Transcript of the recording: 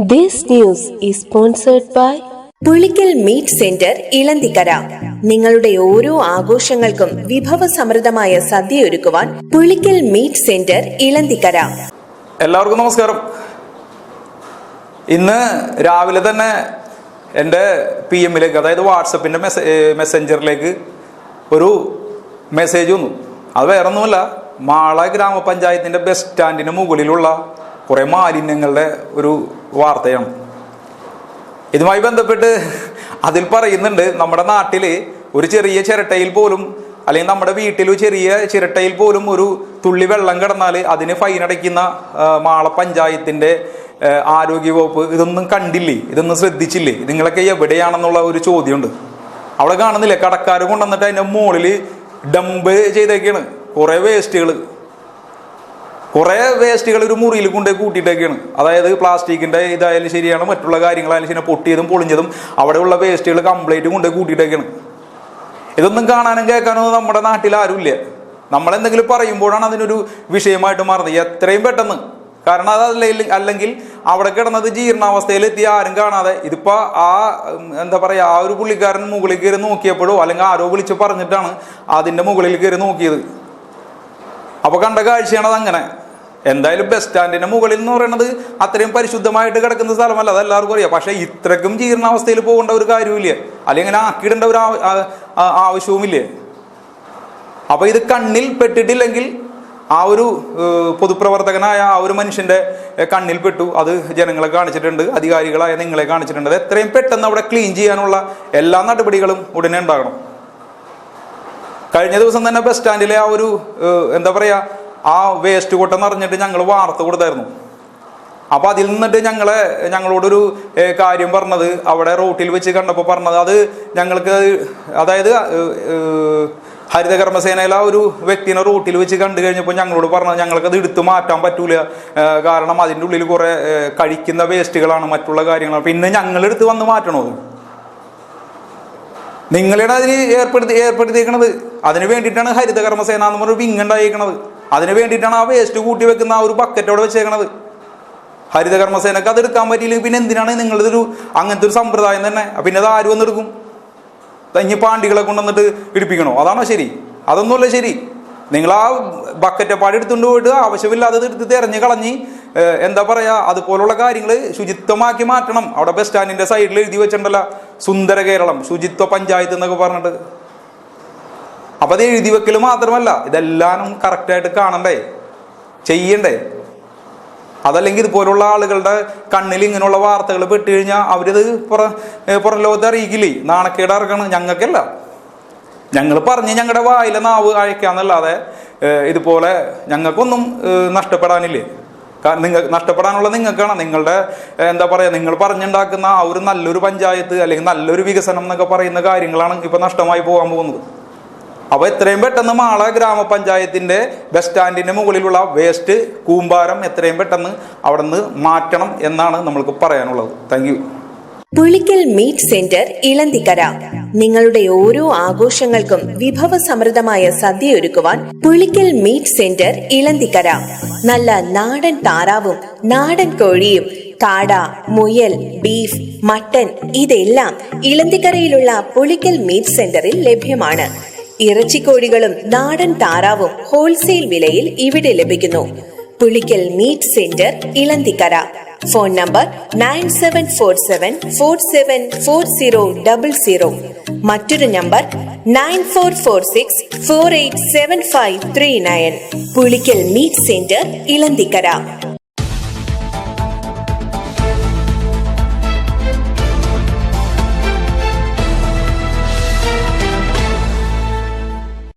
This news is sponsored by Pulikkal meat centre Elanthikkara. നിങ്ങളുടെ ഓരോ ആഘോഷങ്ങൾക്കും വിഭവസമൃദ്ധമായ സദ്യ ഒരുക്കുവാൻ പുളിക്കൽ മീറ്റ് സെന്റർ ഇളന്തിക്കര. എല്ലാവർക്കും നമസ്കാരം. ഇന്ന് രാവിലെ തന്നെ എൻ്റെ PM-ലേക്ക്, അതായത് വാട്സപ്പിൻ്റെ മെസ്സഞ്ചറിലേക്ക് ഒരു മെസ്സേജ് വന്നു. അത് വേറൊന്നുമല്ല, മാള ഗ്രാമപഞ്ചായത്തിൻ്റെ ബസ് സ്റ്റാൻഡിന് മുകളിലുള്ള കുറേ മാലിന്യങ്ങളുടെ ഒരു വാർത്തയാണ്. ഇതുമായി ബന്ധപ്പെട്ട് അതിൽ പറയുന്നുണ്ട്, നമ്മുടെ നാട്ടിൽ ഒരു ചെറിയ ചിരട്ടയിൽ പോലും, അല്ലെങ്കിൽ നമ്മുടെ വീട്ടിൽ ചെറിയ ചിരട്ടയിൽ പോലും ഒരു തുള്ളി വെള്ളം കിടന്നാൽ അതിന് ഫൈൻ അടയ്ക്കുന്ന മാള പഞ്ചായത്തിൻ്റെ ആരോഗ്യവകുപ്പ് ഇതൊന്നും കണ്ടില്ലേ, ഇതൊന്നും ശ്രദ്ധിച്ചില്ലേ, നിങ്ങളൊക്കെ എവിടെയാണെന്നുള്ള ഒരു ചോദ്യമുണ്ട്. അവിടെ കാണുന്നില്ലേ, കടക്കാർ കൊണ്ടുവന്നിട്ട് അതിൻ്റെ മുകളിൽ ഡംപ് ചെയ്തേക്കാണ് കുറേ വേസ്റ്റുകൾ ഒരു മുറിയിൽ കൊണ്ടുപോയി കൂട്ടിയിട്ടൊക്കെയാണ്. അതായത് പ്ലാസ്റ്റിക്കിൻ്റെ ഇതായാലും ശരിയാണ്, മറ്റുള്ള കാര്യങ്ങളായാലും ശരി, പൊട്ടിയതും പൊളിഞ്ഞതും അവിടെയുള്ള വേസ്റ്റുകൾ കംപ്ലീറ്റ് കൊണ്ടുപോയി കൂട്ടിയിട്ടൊക്കെയാണ്. ഇതൊന്നും കാണാനും കേൾക്കാനോ നമ്മുടെ നാട്ടിൽ ആരുമില്ല. നമ്മളെന്തെങ്കിലും പറയുമ്പോഴാണ് അതിനൊരു വിഷയമായിട്ട് മാറുന്നത് എത്രയും പെട്ടെന്ന്. കാരണം അല്ലെങ്കിൽ അവിടെ കിടന്നത് ജീർണാവസ്ഥയിലെത്തി ആരും കാണാതെ, ഇതിപ്പോൾ എന്താ പറയുക, ആ ഒരു പുള്ളിക്കാരൻ മുകളിൽ കയറി നോക്കിയപ്പോഴോ അല്ലെങ്കിൽ ആരോ വിളിച്ച് പറഞ്ഞിട്ടാണ് അതിൻ്റെ മുകളിൽ കയറി നോക്കിയത്. അപ്പോൾ കണ്ട കാഴ്ചയാണ് അതങ്ങനെ. എന്തായാലും ബസ് സ്റ്റാൻഡിൻ്റെ മുകളിൽ എന്ന് പറയുന്നത് അത്രയും പരിശുദ്ധമായിട്ട് കിടക്കുന്ന സ്ഥലമല്ല, അതെല്ലാവർക്കും അറിയാം. പക്ഷേ ഇത്രക്കും ജീർണാവസ്ഥയിൽ പോകേണ്ട ഒരു കാര്യമില്ല, അല്ലെങ്കിൽ ഇങ്ങനെ ആക്കിയിടേണ്ട ഒരു ആവശ്യവുമില്ല. അപ്പോൾ ഇത് കണ്ണിൽ പെട്ടിട്ടില്ലെങ്കിൽ ആ ഒരു പൊതുപ്രവർത്തകനായ ആ ഒരു മനുഷ്യൻ്റെ കണ്ണിൽ പെട്ടു. അത് ജനങ്ങളെ കാണിച്ചിട്ടുണ്ട്, അധികാരികളായ നിങ്ങളെ കാണിച്ചിട്ടുണ്ട്. അത് എത്രയും പെട്ടെന്ന് അവിടെ ക്ലീൻ ചെയ്യാനുള്ള എല്ലാ നടപടികളും ഉടനെ ഉണ്ടാകണം. കഴിഞ്ഞ ദിവസം തന്നെ ബസ് സ്റ്റാൻഡിലെ ആ ഒരു എന്താ പറയുക, ആ വേസ്റ്റ് കൊട്ട നിറഞ്ഞിട്ട് ഞങ്ങൾ വാർത്ത കൊടുത്തായിരുന്നു. അപ്പോൾ അതിൽ നിന്നിട്ട് ഞങ്ങളോടൊരു കാര്യം പറഞ്ഞത്, അവിടെ റോട്ടിൽ വെച്ച് കണ്ടപ്പോൾ പറഞ്ഞത്, അത് ഞങ്ങൾക്ക്, അതായത് ഹരിതകർമ്മസേനയിലെ ആ ഒരു വ്യക്തിനെ റോട്ടിൽ വെച്ച് കണ്ടു കഴിഞ്ഞപ്പോൾ ഞങ്ങളോട് പറഞ്ഞത്, ഞങ്ങൾക്കത് എടുത്തു മാറ്റാൻ പറ്റൂല, കാരണം അതിൻ്റെ ഉള്ളിൽ കുറേ കഴിക്കുന്ന വേസ്റ്റുകളാണ്, മറ്റുള്ള കാര്യങ്ങളാണ്. പിന്നെ ഞങ്ങളെടുത്ത് വന്ന് മാറ്റണോ? നിങ്ങളാണ് അതിന് ഏർപ്പെടുത്തിയേക്കണത്. അതിന് വേണ്ടിയിട്ടാണ് ഹരിതകർമ്മസേന എന്ന് പറഞ്ഞൊരു വിങ് ഉണ്ടായിരിക്കണത്. അതിന് വേണ്ടിയിട്ടാണ് ആ വേസ്റ്റ് കൂട്ടി വെക്കുന്ന ആ ഒരു ബക്കറ്റോടെ വെച്ചേക്കണത്. ഹരിതകർമ്മസേനക്ക് അത് എടുക്കാൻ പറ്റിയില്ലെങ്കിൽ പിന്നെ എന്തിനാണ് നിങ്ങളിതൊരു അങ്ങനത്തെ ഒരു സമ്പ്രദായം തന്നെ? പിന്നെ അത് ആരും വന്നെടുക്കും? തഞ്ഞി പാണ്ടികളെ കൊണ്ടുവന്നിട്ട് ഇടിപ്പിക്കണോ? അതാണോ ശരി? അതൊന്നുമല്ല ശരി. നിങ്ങൾ ആ ബക്കറ്റപ്പാട് എടുത്തുകൊണ്ട് പോയിട്ട് ആവശ്യമില്ലാതെ എടുത്ത് തെരഞ്ഞു കളഞ്ഞ് എന്താ പറയുക, അതുപോലുള്ള കാര്യങ്ങൾ ശുചിത്വമാക്കി മാറ്റണം. അവിടെ ബസ് സ്റ്റാൻഡിൻ്റെ സൈഡിൽ എഴുതി വെച്ചിട്ടുണ്ടല്ലോ, സുന്ദര കേരളം ശുചിത്വ പഞ്ചായത്ത് എന്നൊക്കെ പറഞ്ഞിട്ട്. അപ്പം അത് എഴുതി വെക്കൽ മാത്രമല്ല, ഇതെല്ലാം കറക്റ്റായിട്ട് കാണണ്ടേ, ചെയ്യണ്ടേ? അതല്ലെങ്കിൽ ഇതുപോലുള്ള ആളുകളുടെ കണ്ണിൽ ഇങ്ങനെയുള്ള വാർത്തകൾ പെട്ട് കഴിഞ്ഞാൽ അവരിത് പുറം ലോകത്തെ അറിയിക്കില്ലേ? നാണക്കേട് ഇറക്കണം. ഞങ്ങൾക്കല്ല, ഞങ്ങൾ പറഞ്ഞ് ഞങ്ങളുടെ വായിലെ നാവ് അയക്കാന്നല്ലാതെ ഇതുപോലെ ഞങ്ങൾക്കൊന്നും നഷ്ടപ്പെടാനില്ലേ. നഷ്ടപ്പെടാനുള്ള നിങ്ങൾക്കാണ്. നിങ്ങളുടെ എന്താ പറയുക, നിങ്ങൾ പറഞ്ഞുണ്ടാക്കുന്ന ആ ഒരു നല്ലൊരു പഞ്ചായത്ത് അല്ലെങ്കിൽ നല്ലൊരു വികസനം എന്നൊക്കെ പറയുന്ന കാര്യങ്ങളാണ് ഇപ്പം നഷ്ടമായി പോകാൻ പോകുന്നത്. അപ്പോൾ എത്രയും പെട്ടെന്ന് മാള ഗ്രാമപഞ്ചായത്തിൻ്റെ ബസ് സ്റ്റാൻഡിൻ്റെ മുകളിലുള്ള വേസ്റ്റ് കൂമ്പാരം എത്രയും പെട്ടെന്ന് അവിടെ നിന്ന് മാറ്റണം എന്നാണ് നമ്മൾക്ക് പറയാനുള്ളത്. Thank you. Pulikkal meat centre Elanthikkara. നിങ്ങളുടെ ഓരോ ആഘോഷങ്ങൾക്കും വിഭവസമൃദ്ധമായ സദ്യ ഒരുക്കുവാൻ പുളിക്കൽ മീറ്റ് സെന്റർ ഇളന്തിക്കര. നല്ല നാടൻ താറാവും നാടൻ കോഴിയും കാട, മുയൽ, ബീഫ്, മട്ടൻ ഇതെല്ലാം ഇളന്തിക്കരയിലുള്ള പുളിക്കൽ മീറ്റ് സെന്ററിൽ ലഭ്യമാണ്. ഇറച്ചിക്കോഴികളും നാടൻ താറാവും ഹോൾസെയിൽ വിലയിൽ ഇവിടെ ലഭിക്കുന്നു. Pulikkal meat centre Elanthikkara. Phone number 9747474000. മറ്റൊരു number 9446487539. Pulikkal meat centre Elanthikkara.